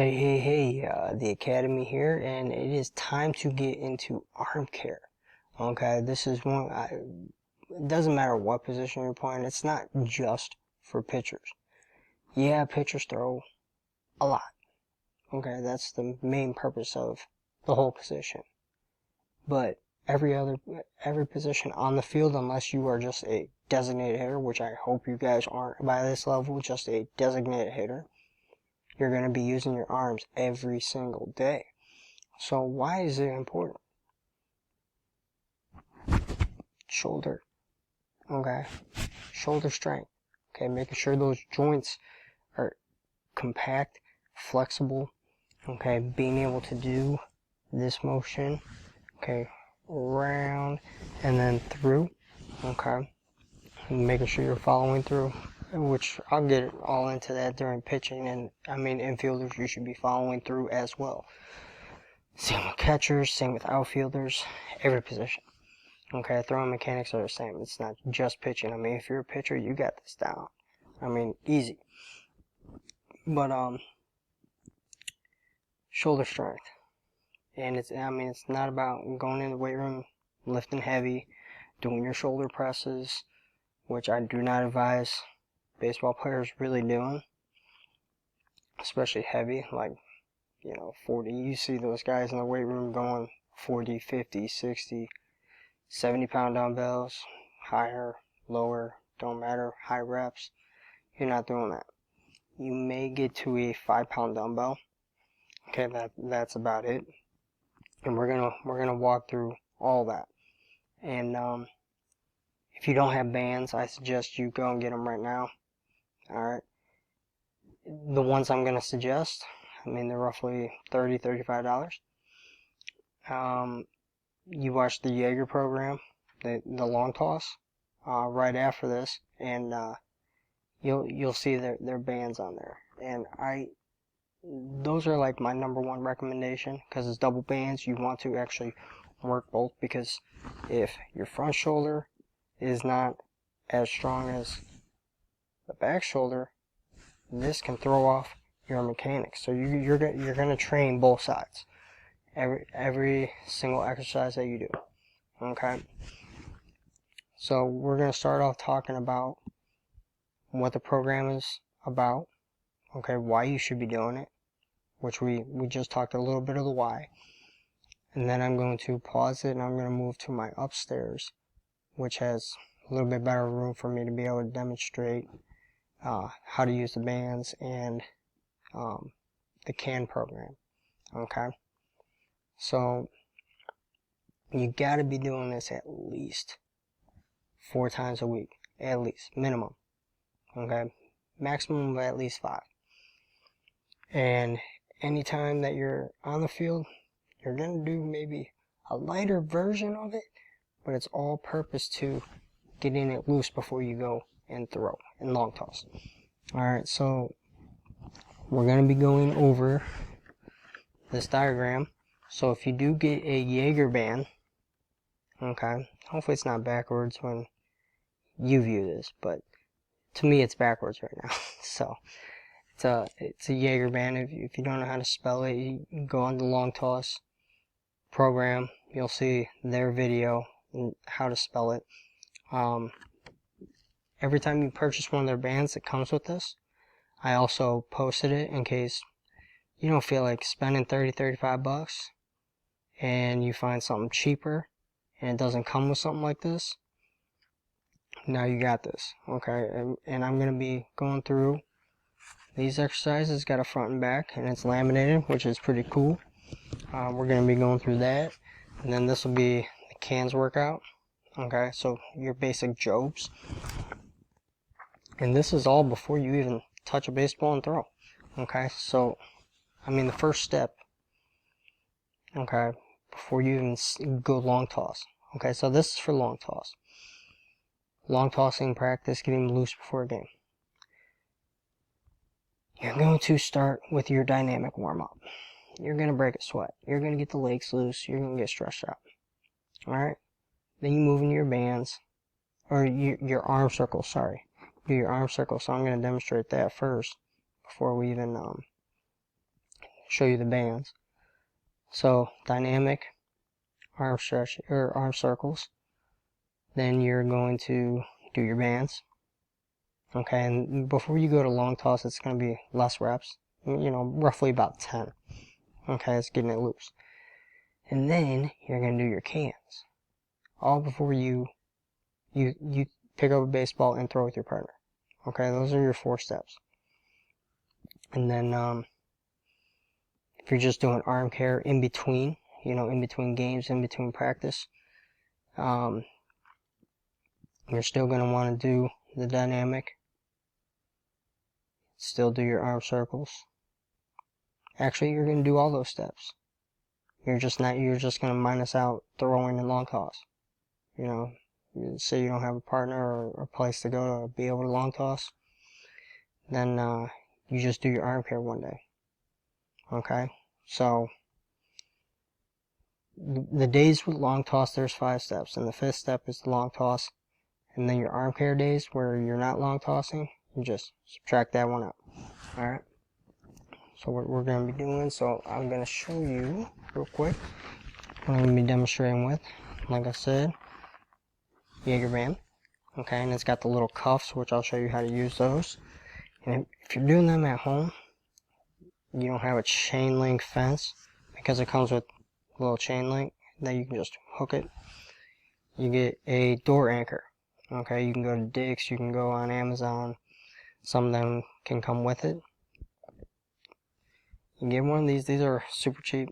Hey, the Academy here, and it is time to get into arm care. Okay, this is it doesn't matter what position you're playing, it's not just for pitchers. Yeah, pitchers throw a lot. Okay, that's the main purpose of the whole position. But every position on the field, unless you are just a designated hitter, which I hope you guys aren't by this level, just a designated hitter, you're going to be using your arms every single day. So why is it important? Shoulder. Okay. Shoulder strength. Okay, making sure those joints are compact, flexible. Okay, being able to do this motion. Okay, around and then through. Okay. And making sure you're following through, which I'll get all into that during pitching, and I mean infielders, you should be following through as well. Same with catchers, same with outfielders, every position. Okay, throwing mechanics are the same. It's not just pitching. I mean, if you're a pitcher, you got this down. I mean, easy. But shoulder strength, and it's not about going in the weight room, lifting heavy, doing your shoulder presses, which I do not advise baseball players really doing, especially heavy, like 40. You see those guys in the weight room going 40, 50, 60, 70-pound dumbbells, higher, lower, don't matter, high reps. You're not doing that. You may get to a 5-pound dumbbell. Okay, that's about it. And we're gonna walk through all that. And if you don't have bands, I suggest you go and get them right now. All right. The ones I'm gonna suggest, they're roughly $30, $35. You watch the Jaeger program, the long toss, right after this, and you'll see their bands on there. And those are like my number one recommendation, because it's double bands. You want to actually work both, because if your front shoulder is not as strong as the back shoulder, this can throw off your mechanics. So you're gonna train both sides every single exercise that you do. Okay. So we're gonna start off talking about what the program is about. Okay, why you should be doing it, which we just talked a little bit of the why. And then I'm going to pause it and I'm going to move to my upstairs, which has a little bit better room for me to be able to demonstrate how to use the bands and the CAN program. Okay, so you got to be doing this at least 4 times a week, at least, minimum. Okay, maximum of at least 5. And anytime that you're on the field, you're going to do maybe a lighter version of it, but it's all purpose to getting it loose before you go and throw and long toss. Alright, so we're going to be going over this diagram. So if you do get a Jaeger band, okay, hopefully it's not backwards when you view this, but to me it's backwards right now. So it's a Jaeger band. If you don't know how to spell it, you can go on the long toss program. You'll see their video and how to spell it. Every time you purchase one of their bands, it comes with this. I also posted it in case you don't feel like spending 30, 35 bucks and you find something cheaper and it doesn't come with something like this. Now you got this. Okay, and I'm going to be going through these exercises. Got a front and back, and it's laminated, which is pretty cool. We're going to be going through that, and then this will be the cans workout. Okay, so your basic jobs, and this is all before you even touch a baseball and throw. Okay, so the first step, okay, before you even go long toss. Okay, so this is for long toss. Long tossing practice, getting loose before a game. You're going to start with your dynamic warm-up. You're going to break a sweat. You're going to get the legs loose. You're going to get stretched out. Alright? Then you move into your bands. Or your arm circles, sorry. Do your arm circles. So I'm going to demonstrate that first before we even show you the bands. So dynamic arm stretch or arm circles. Then you're going to do your bands. Okay, and before you go to long toss, it's going to be less reps. Roughly about 10. Okay, it's getting it loose. And then you're going to do your cans. All before you pick up a baseball and throw with your partner. Okay, those are your 4 steps. And then if you're just doing arm care in between, in between games, in between practice, you're still going to want to do the dynamic. Still do your arm circles. Actually, you're going to do all those steps. You're just going to minus out throwing and long toss. Say you don't have a partner or a place to go to be able to long toss, then you just do your arm care one day. Okay, so the days with long toss, there's 5 steps, and the 5th step is the long toss, and then your arm care days where you're not long tossing, you just subtract that one out. Alright, so what we're going to be doing, so I'm going to show you real quick what I'm going to be demonstrating with. Like I said, Jaeger band. Okay, and it's got the little cuffs, which I'll show you how to use those. And if you're doing them at home, you don't have a chain link fence, because it comes with a little chain link that you can just hook it. You get a door anchor. Okay, you can go to Dick's, you can go on Amazon. Some of them can come with it. You get one of these are super cheap.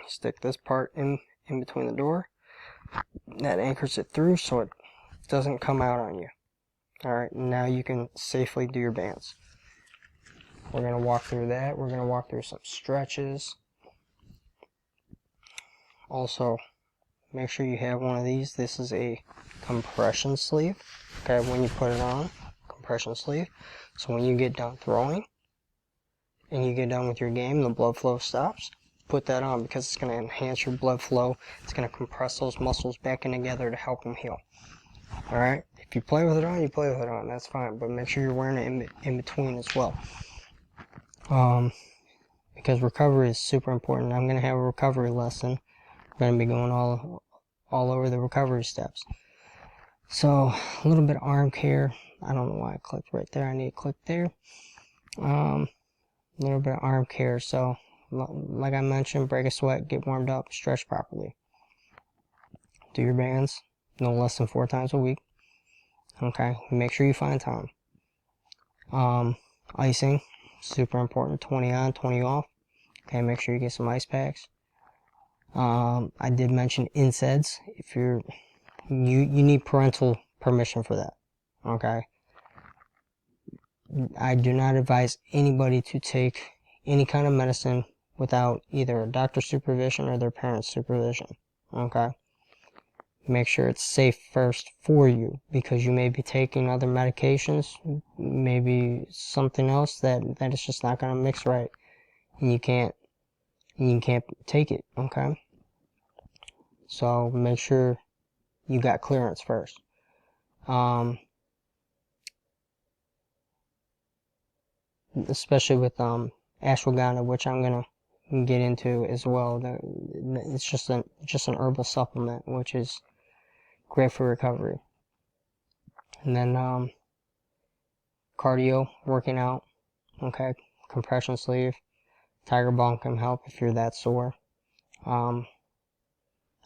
Stick this part in between the door. That anchors it through so it doesn't come out on you. Alright, now you can safely do your bands. We're going to walk through that. We're going to walk through some stretches. Also, make sure you have one of these. This is a compression sleeve. Okay, when you put it on, compression sleeve. So when you get done throwing and you get done with your game, the blood flow stops. Put that on because it's going to enhance your blood flow. It's going to compress those muscles back in together to help them heal. Alright, if you play with it on, you play with it on. That's fine, but make sure you're wearing it in between as well. Because recovery is super important. I'm going to have a recovery lesson. We're going to be going all over the recovery steps. So, a little bit of arm care. I don't know why I clicked right there. I need to click there. A little bit of arm care. So, like I mentioned, break a sweat, get warmed up, stretch properly. Do your bands no less than 4 times a week. Okay, make sure you find time. Icing, super important. 20 on, 20 off. Okay, make sure you get some ice packs. I did mention NSAIDs. If you need parental permission for that. Okay. I do not advise anybody to take any kind of medicine without either a doctor's supervision or their parents' supervision. Okay. Make sure it's safe first for you, because you may be taking other medications, maybe something else that it's just not going to mix right, and you can't take it. Okay. So make sure you got clearance first. Especially with ashwagandha, which I'm gonna get into as well. It's just an herbal supplement, which is great for recovery. And then cardio, working out. Okay, compression sleeve, Tiger Balm can help if you're that sore. I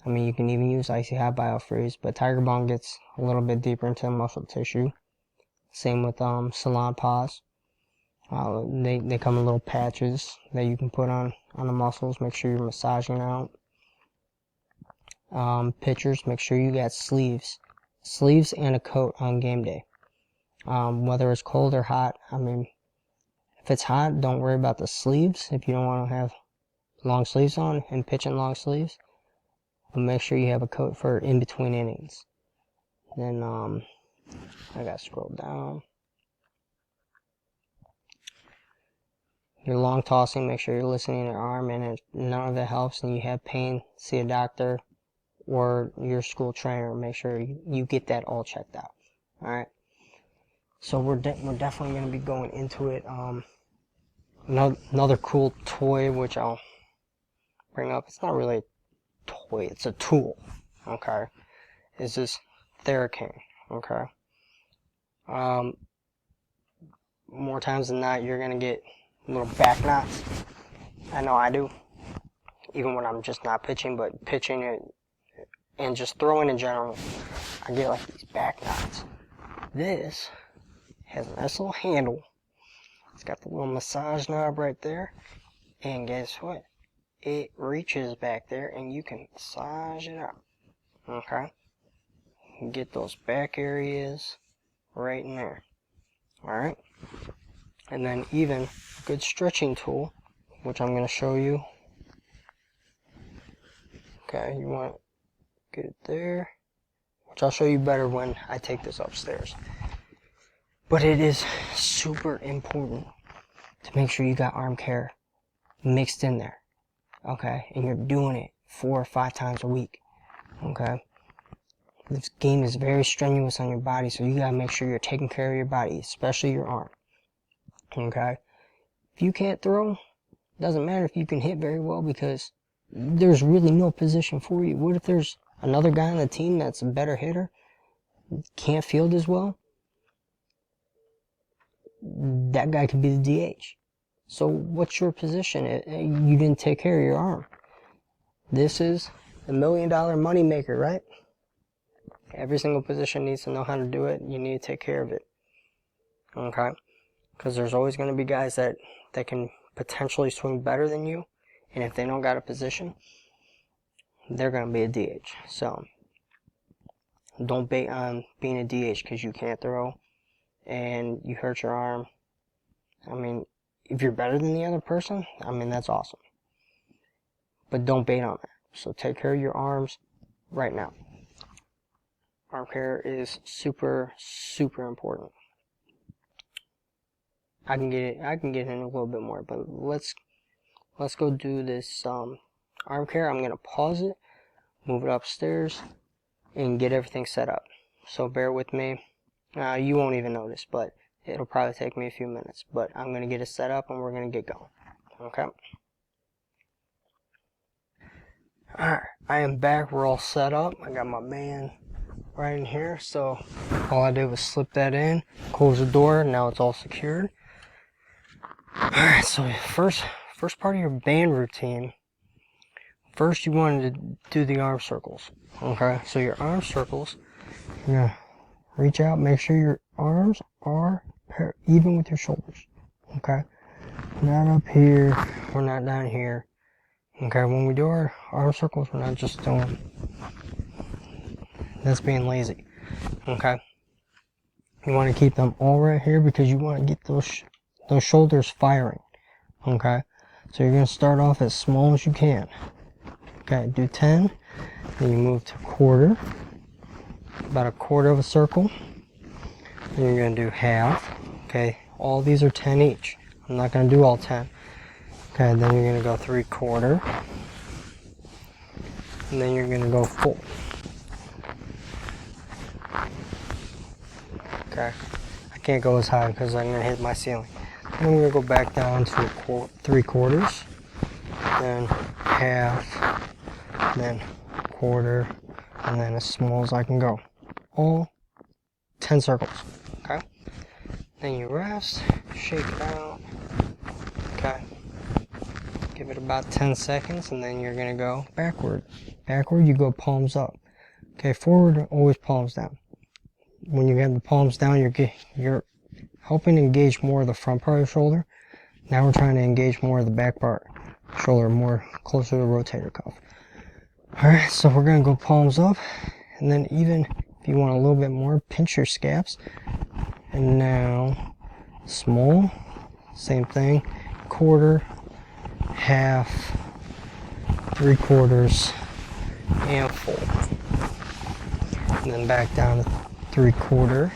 mean, you can even use Icy Hot Biofreeze, but Tiger Balm gets a little bit deeper into the muscle tissue. Same with Salon Paws. They come in little patches that you can put on the muscles. Make sure you're massaging out. Pitchers, make sure you got sleeves and a coat on game day. Whether it's cold or hot. I mean, if it's hot, don't worry about the sleeves if you don't want to have long sleeves on and pitch in long sleeves. But make sure you have a coat for in between innings. Then I gotta scroll down. You're long tossing, make sure you're listening to your arm, and if none of it helps and you have pain, see a doctor or your school trainer. Make sure you get that all checked out. Alright, so we're definitely going to be going into it. Another cool toy which I'll bring up. It's not really a toy. It's a tool. Okay, is this Theracane. Okay. More times than not, you're gonna get little back knots. I know I do. Even when I'm just not pitching, but pitching it and just throwing in general, I get like these back knots. This has a nice little handle. It's got the little massage knob right there. And guess what? It reaches back there and you can massage it out. Okay? You get those back areas right in there. Alright? And then even a good stretching tool, which I'm going to show you. Okay, you want to get it there, which I'll show you better when I take this upstairs. But it is super important to make sure you got arm care mixed in there. Okay, and you're doing it 4 or 5 times a week. Okay, this game is very strenuous on your body, so you gotta make sure you're taking care of your body, especially your arm. Okay, if you can't throw, it doesn't matter if you can hit very well, because there's really no position for you. What if there's another guy on the team that's a better hitter, can't field as well? That guy could be the DH. So what's your position? You didn't take care of your arm. This is the $1 million money maker, right? Every single position needs to know how to do it. You need to take care of it. Okay? Because there's always going to be guys that can potentially swing better than you. And if they don't got a position, they're going to be a DH. So don't bait on being a DH because you can't throw and you hurt your arm. I mean, if you're better than the other person, I mean, that's awesome. But don't bait on that. So take care of your arms right now. Arm care is super, super important. I can get in a little bit more, but let's go do this arm care. I'm gonna pause it, move it upstairs, and get everything set up. So bear with me. You won't even notice, but it'll probably take me a few minutes. But I'm gonna get it set up, and we're gonna get going. Okay. Alright, I am back. We're all set up. I got my man right in here. So all I did was slip that in, close the door. Now it's all secured. Alright, so first part of your band routine, first you wanted to do the arm circles. Okay, so your arm circles, you're gonna reach out, make sure your arms are even with your shoulders. Okay, not up here, we're not down here. Okay, when we do our arm circles, we're not just doing, that's being lazy. Okay, you want to keep them all right here because you want to get those shoulders firing. Okay, so you're going to start off as small as you can. Okay, do 10, then you move to quarter, about a quarter of a circle, then you're going to do half. Okay, all these are 10 each. I'm not going to do all 10. Okay, then you're going to go 3/4, and then you're going to go full. Okay, I can't go as high because I'm going to hit my ceiling. Then I'm going to go back down to 3/4, then half, then quarter, and then as small as I can go. All 10 circles. Okay, then you rest, shake it out. Okay, give it about 10 seconds, and then you're going to go backward. Backward, you go palms up. Okay, forward, always palms down. When you have the palms down, you're helping engage more of the front part of the shoulder. Now we're trying to engage more of the back part of the shoulder, more closer to the rotator cuff. Alright, so we're going to go palms up, and then even if you want a little bit more, pinch your scaps. And now, small, same thing, quarter, half, 3/4, and full. And then back down to 3/4,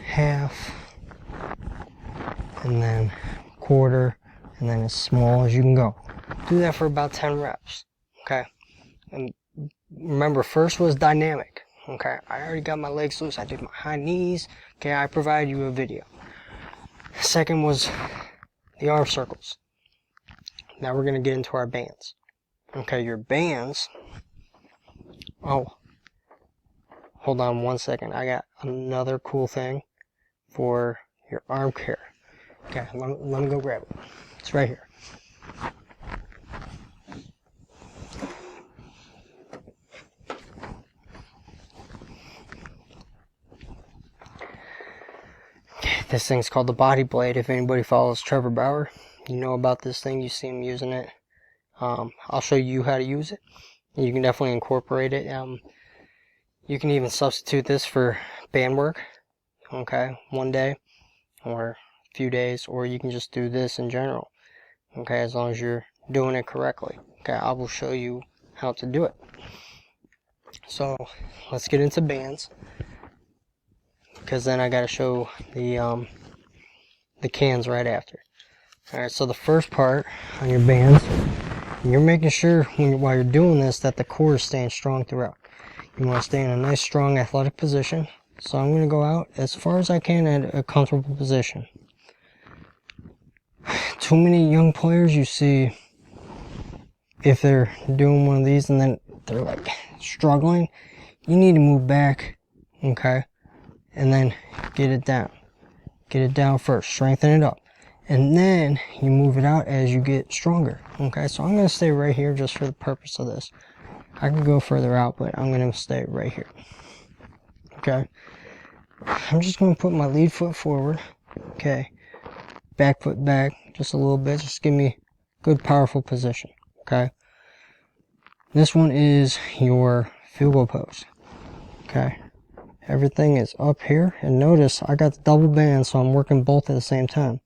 half, and then quarter, and then as small as you can go. Do that for about 10 reps. Okay, and remember, first was dynamic. Okay, I already got my legs loose, I did my high knees. Okay, I provided you a video. Second was the arm circles. Now we're going to get into our bands. Okay, your bands. Oh, hold on one second. I got another cool thing for your arm care. Okay, let me go grab it. It's right here. This thing's called the body blade. If anybody follows Trevor Bauer, you know about this thing. You see him using it. I'll show you how to use it. You can definitely incorporate it. You can even substitute this for band work. Okay, one day or a few days, or you can just do this in general. Okay, as long as you're doing it correctly. Okay, I will show you how to do it. So let's get into bands, because then I got to show the cans right after. Alright, so the first part on your bands, you're making sure while you're doing this that the core is staying strong throughout. You want to stay in a nice strong athletic position. So I'm going to go out as far as I can at a comfortable position. Too many young players you see, if they're doing one of these and then they're like struggling, you need to move back, okay, and then get it down. Get it down first, strengthen it up, and then you move it out as you get stronger. Okay, so I'm going to stay right here just for the purpose of this. I could go further out, but I'm going to stay right here. Okay, I'm just going to put my lead foot forward. Okay, back foot back just a little bit. Just give me good powerful position. Okay, this one is your field goal post. Okay, everything is up here, and notice I got the double band, so I'm working both at the same time.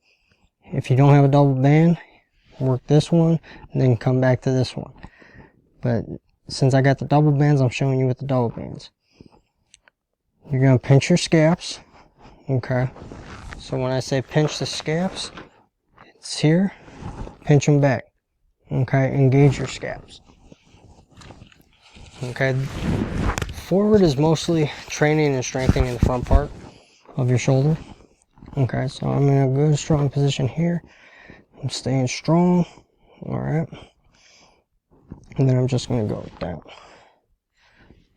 If you don't have a double band, work this one and then come back to this one. But since I got the double bands, I'm showing you with the double bands. You're going to pinch your scaps. Okay, so when I say pinch the scaps, it's here. Pinch them back. Okay, engage your scaps. Okay, forward is mostly training and strengthening the front part of your shoulder. Okay, so I'm in a good strong position here. I'm staying strong. Alright, and then I'm just going to go down,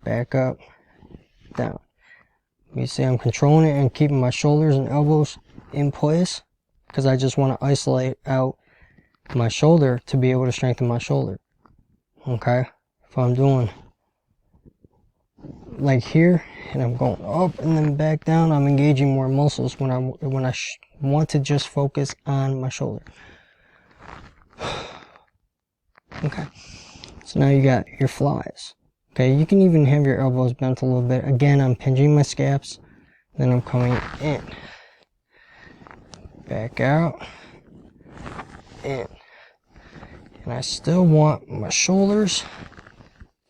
back up, down. You see I'm controlling it and keeping my shoulders and elbows in place, because I just want to isolate out my shoulder to be able to strengthen my shoulder. Okay, if I'm doing like here and I'm going up and then back down, I'm engaging more muscles when I want to just focus on my shoulder. Okay, so now you got your flies. Okay, you can even have your elbows bent a little bit. Again, I'm pinching my scaps, then I'm coming in, back out, in, and I still want my shoulders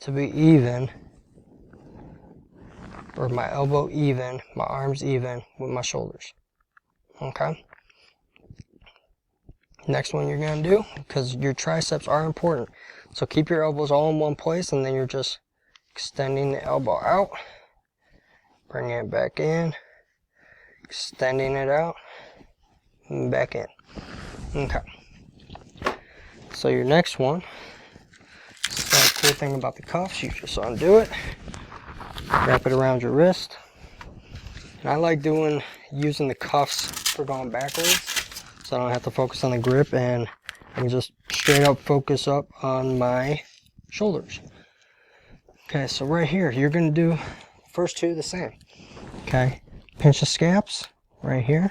to be even, or my elbow even, my arms even with my shoulders. Okay, next one you're going to do, because your triceps are important, so keep your elbows all in one place, and then you're just extending the elbow out, bringing it back in, extending it out, and back in. Okay, so your next one, the cool thing about the cuffs, you just undo it, wrap it around your wrist, and I like using the cuffs for going backwards, so I don't have to focus on the grip, and I can just straight up focus up on my shoulders. Okay, so right here, you're going to do first two the same. Okay, pinch the scaps right here.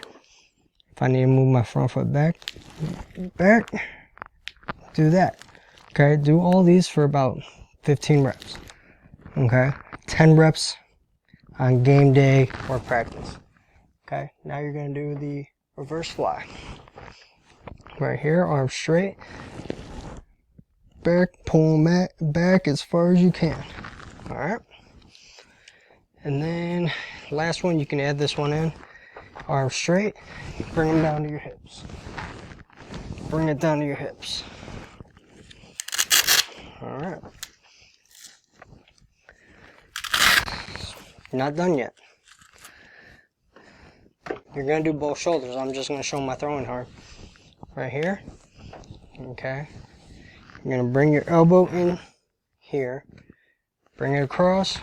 If I need to move my front foot back, do that. Okay, do all these for about 15 reps. Okay, 10 reps on game day or practice. Okay, now you're going to do the reverse fly. Right here, arms straight. Back, pull them back as far as you can. Alright, and then last one, you can add this one in. Arms straight, bring them down to your hips. Bring it down to your hips. Alright, not done yet. You're going to do both shoulders. I'm just going to show my throwing arm right here. Okay. You're going to bring your elbow in here. Bring it across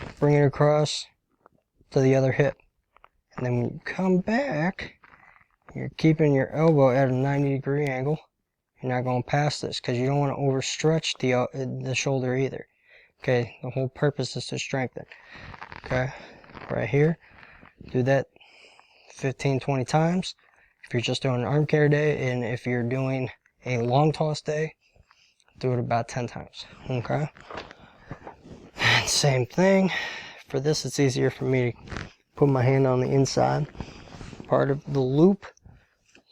to the other hip. And then when you come back, you're keeping your elbow at a 90-degree angle. You're not going past this because you don't want to overstretch the shoulder either. Okay, the whole purpose is to strengthen. Okay, right here. Do that 15-20 times. If you're just doing an arm care day, and if you're doing a long toss day, do it about 10 times. Okay. And same thing. For this, it's easier for me to put my hand on the inside part of the loop.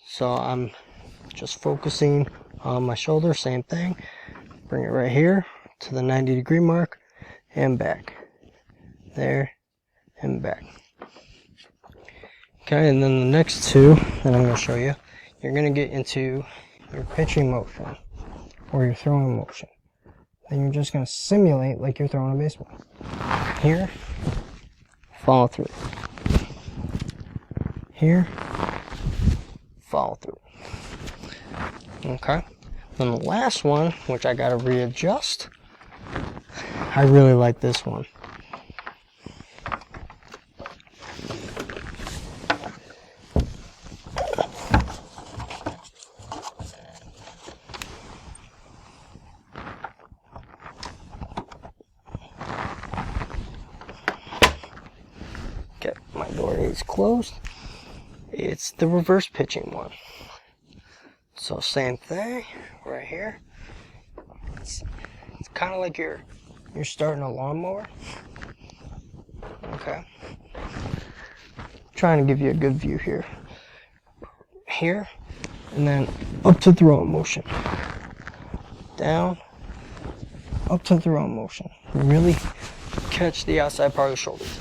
So I'm just focusing on my shoulder. Same thing. Bring it right here to the 90-degree mark and back. There and back. Okay, and then the next two that I'm going to show you, you're going to get into your pitching motion or your throwing motion. Then you're just going to simulate like you're throwing a baseball. Here, follow through. Here, follow through. Okay. Then the last one, which I got to readjust, I really like this one. Okay, my door is closed. It's the reverse pitching one. So same thing right here. It's kind of like you're starting a lawnmower. Okay. Trying to give you a good view here. Here, and then up to throwing motion. Down, up to throwing motion. Really catch the outside part of the shoulders.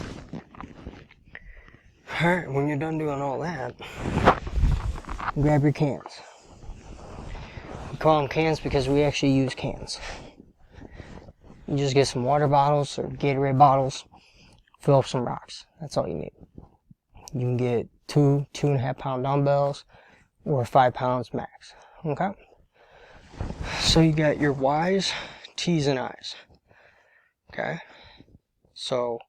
Alright, when you're done doing all that, grab your cans. We call them cans because we actually use cans. You just get some water bottles or Gatorade bottles, fill up some rocks. That's all you need. You can get 2.5 pound dumbbells or 5 pounds max. Okay? So you got your Y's, T's, and I's. Okay? So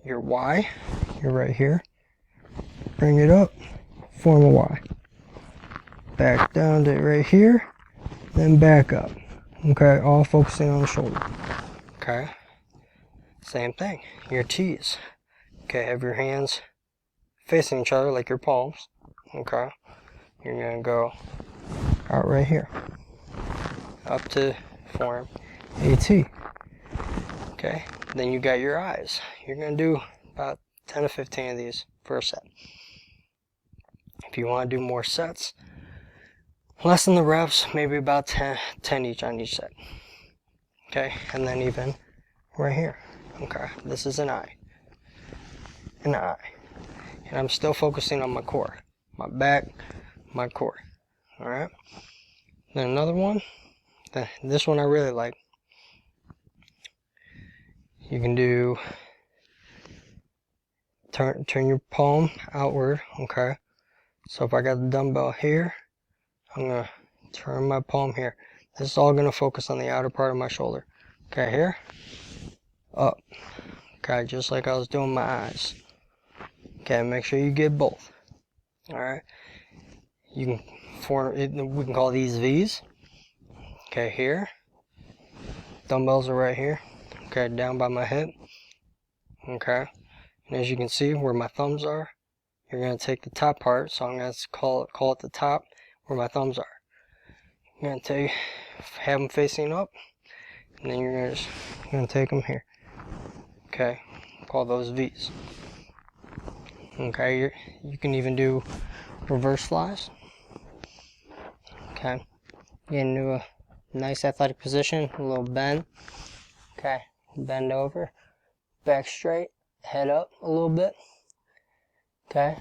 your Y, you're right here. Bring it up, form a Y. Back down to right here, then back up. Okay, all focusing on the shoulder. Okay, same thing. Your T's. Okay, have your hands facing each other like your palms. Okay, you're gonna go out right here, up to form a T. Okay, then you got your I's. You're gonna do about 10 to 15 of these for a set. If you want to do more sets, lessen the reps, maybe about 10 each on each set. Okay, and then even right here. Okay, this is an I. An I. And I'm still focusing on my core. My back, my core. Alright? Then another one. This one I really like. You can do turn your palm outward, okay? So if I got the dumbbell here, I'm gonna turn my palm here. This is all gonna focus on the outer part of my shoulder. Okay, here, up. Okay, just like I was doing my eyes. Okay, make sure you get both. Alright. You can form it, we can call these V's. Okay, here. Dumbbells are right here. Okay, down by my hip. Okay. And as you can see where my thumbs are, you're going to take the top part, so I'm going to call it the top where my thumbs are. You're going to have them facing up, and then you're going to take them here. Okay, call those V's. Okay, you can even do reverse flies. Okay, get into a nice athletic position, a little bend. Okay, bend over, back straight, head up a little bit. Okay,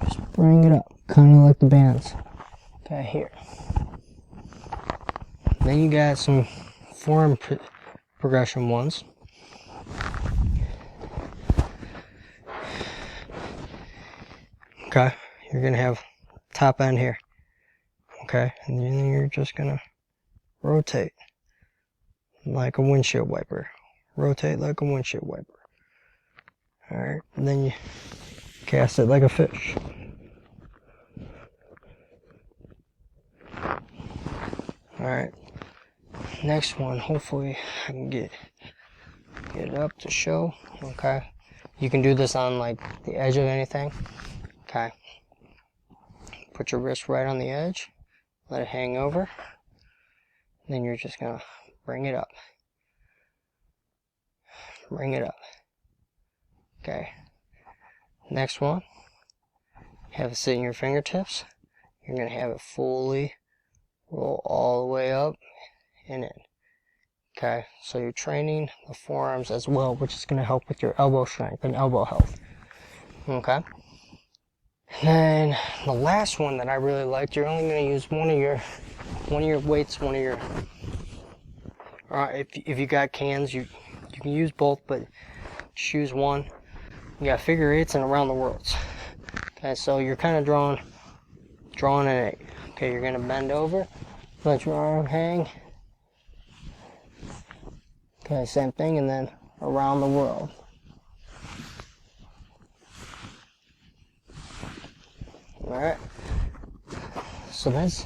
just bring it up, kind of like the bands. Okay, here. Then you got some form progression ones. Okay, you're gonna have top end here. Okay, and then you're just gonna rotate like a windshield wiper. Rotate like a windshield wiper. Alright, and then you cast it like a fish. Alright, next one, hopefully I can get it up to show. Okay, you can do this on like the edge of anything. Okay, put your wrist right on the edge, let it hang over, then you're just gonna bring it up. Bring it up. Okay, next one, have it sit in your fingertips. You're gonna have it fully roll all the way up and in. Okay, so you're training the forearms as well, which is going to help with your elbow strength and elbow health. Okay, and then the last one that I really liked, you're only going to use one of your weights, one of your if you got cans, you can use both, but choose one. You got figure eights and around the worlds. Okay, so you're kind of drawing an 8. Okay, you're going to bend over, let your arm hang. Okay, same thing, and then around the world. Alright, so that's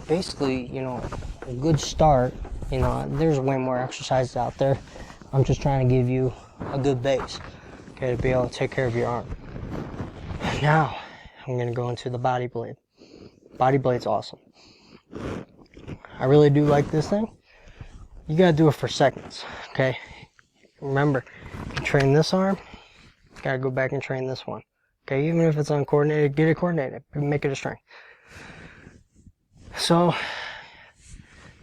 basically, you know, a good start. You know, there's way more exercises out there. I'm just trying to give you a good base, okay, to be able to take care of your arm. Now, I'm going to go into the body blade. Body blade's awesome. I really do like this thing. You gotta do it for seconds, okay? Remember, you train this arm, you gotta go back and train this one. Okay, even if it's uncoordinated, get it coordinated, make it a strength. So,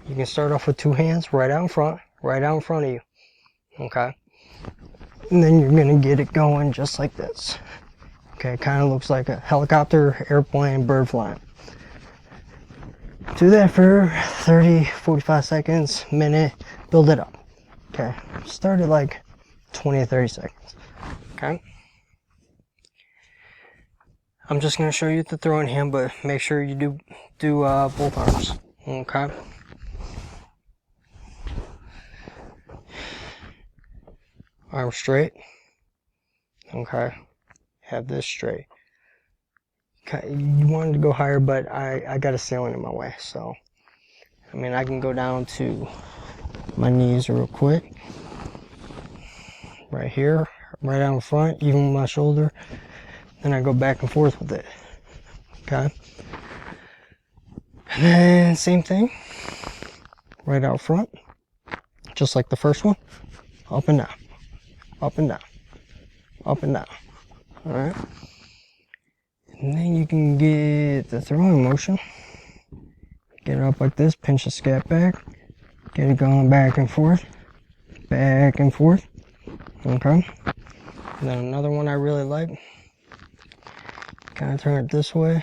you can start off with 2 hands right out in front of you, okay? And then you're gonna get it going just like this. Okay, it kind of looks like a helicopter, airplane, bird flying. Do that for 30, 45 seconds, minute, build it up. Okay, start at like 20 or 30 seconds. Okay, I'm just going to show you the throwing hand, but make sure you do both arms. Okay, arm straight. Okay, have this straight. Okay, you wanted to go higher, but I got a ceiling in my way, so I mean I can go down to my knees real quick. Right here, right out in front, even with my shoulder. Then I go back and forth with it. Okay. And then same thing. Right out front. Just like the first one. Up and down. Up and down. Up and down. Alright. And then you can get the throwing motion. Get it up like this, pinch the scat back. Get it going back and forth. Back and forth. Okay. And then another one I really like. Kind of turn it this way,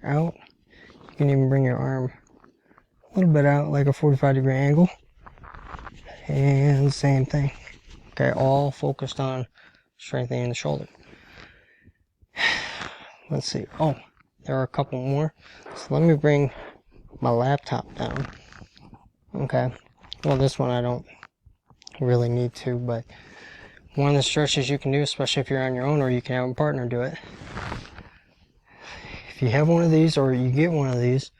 out. You can even bring your arm a little bit out, like a 45-degree angle. And same thing. Okay, all focused on strengthening the shoulder. Let's see. Oh, there are a couple more. So let me bring my laptop down. Okay. Well, this one I don't really need to, but one of the stretches you can do, especially if you're on your own, or you can have a partner do it. If you have one of these, or you get one of these,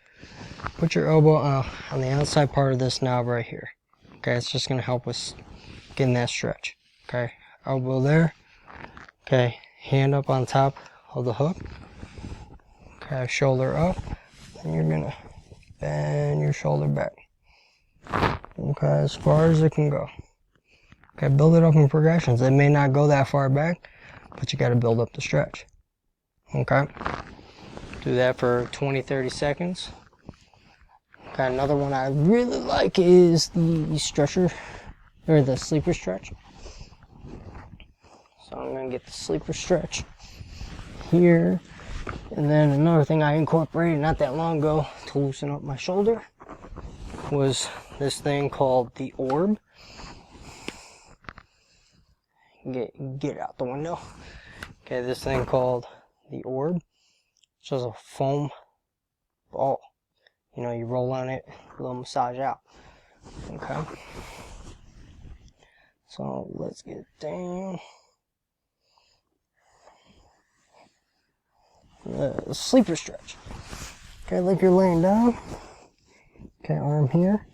put your elbow on the outside part of this knob right here. Okay, it's just going to help with getting that stretch. Okay, elbow there. Okay, hand up on top of the hook. Okay, shoulder up. And you're going to bend your shoulder back. Okay, as far as it can go. Okay, build it up in progressions. It may not go that far back, but you got to build up the stretch. Okay, do that for 20-30 seconds. Okay, another one I really like is the stretcher, or the sleeper stretch. So I'm going to get the sleeper stretch here. And then another thing I incorporated not that long ago to loosen up my shoulder was this thing called the orb. Get out the window. Okay, this thing called the orb. It's just a foam ball. you roll on it, a little massage out. Okay. So let's get down. Sleeper stretch. Okay, like you're laying down. Okay, arm here.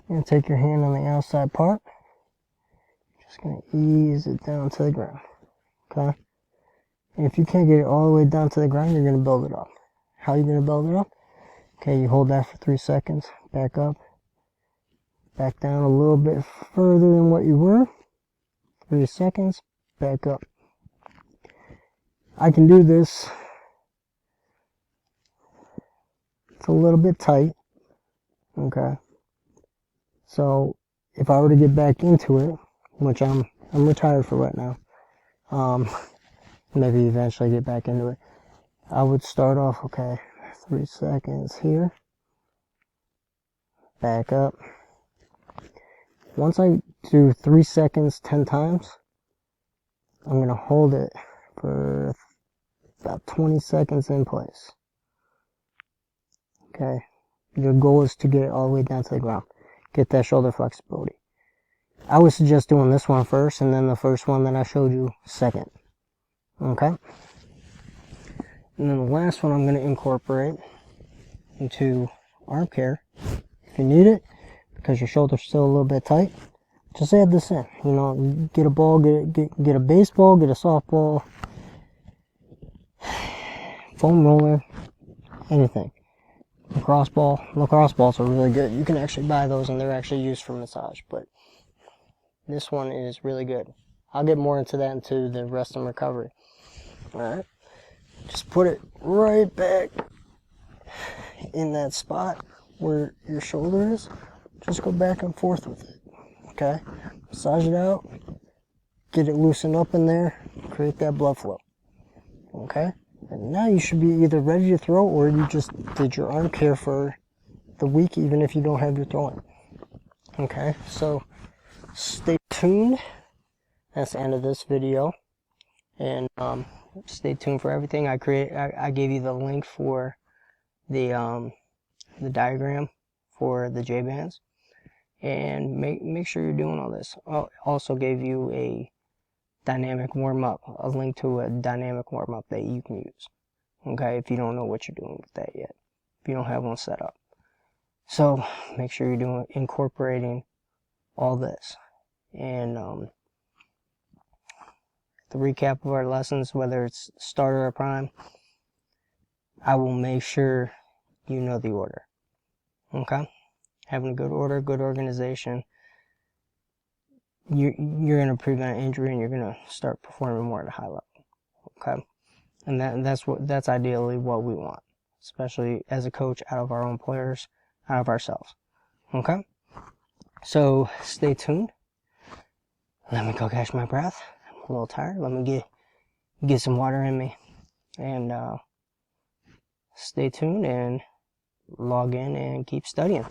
You're gonna take your hand on the outside part. Just gonna ease it down to the ground. Okay. And if you can't get it all the way down to the ground, you're gonna build it up. How are you gonna build it up? Okay, you hold that for 3 seconds. Back up. Back down a little bit further than what you were. 3 seconds. Back up. I can do this. It's a little bit tight. Okay. So if I were to get back into it, which I'm retired for right now, maybe eventually get back into it, I would start off, okay, 3 seconds here, back up. Once I do 3 seconds 10 times, I'm going to hold it for about 20 seconds in place. Okay, your goal is to get it all the way down to the ground. Get that shoulder flexibility. I would suggest doing this one first, and then the first one that I showed you second. Okay? And then the last one I'm going to incorporate into arm care. If you need it, because your shoulder's still a little bit tight, just add this in. Get a ball, get a baseball, get a softball, foam roller, anything. Lacrosse balls are really good. You can actually buy those, and they're actually used for massage, but this one is really good. I'll get more into that into the rest and recovery. Alright, just put it right back in that spot where your shoulder is. Just go back and forth with it. Okay, massage it out, get it loosened up in there, create that blood flow. Okay, and now you should be either ready to throw, or you just did your arm care for the week, even if you don't have your throwing. Okay, so stay tuned. That's the end of this video, and stay tuned for everything I create. I gave you the link for the diagram for the J bands, and make sure you're doing all this. I also gave you a dynamic warm-up, a link to a dynamic warm-up that you can use. Okay, if you don't know what you're doing with that yet, if you don't have one set up. So make sure you're incorporating all this. And the recap of our lessons, whether it's starter or prime, I will make sure you know the order. Okay, having a good order, good organization, you're going to prevent injury, and you're going to start performing more at a high level. Okay, and that's ideally what we want, especially as a coach, out of our own players, out of ourselves. Okay, so stay tuned. Let me go catch my breath. I'm a little tired. Let me get some water in me, and stay tuned and log in and keep studying.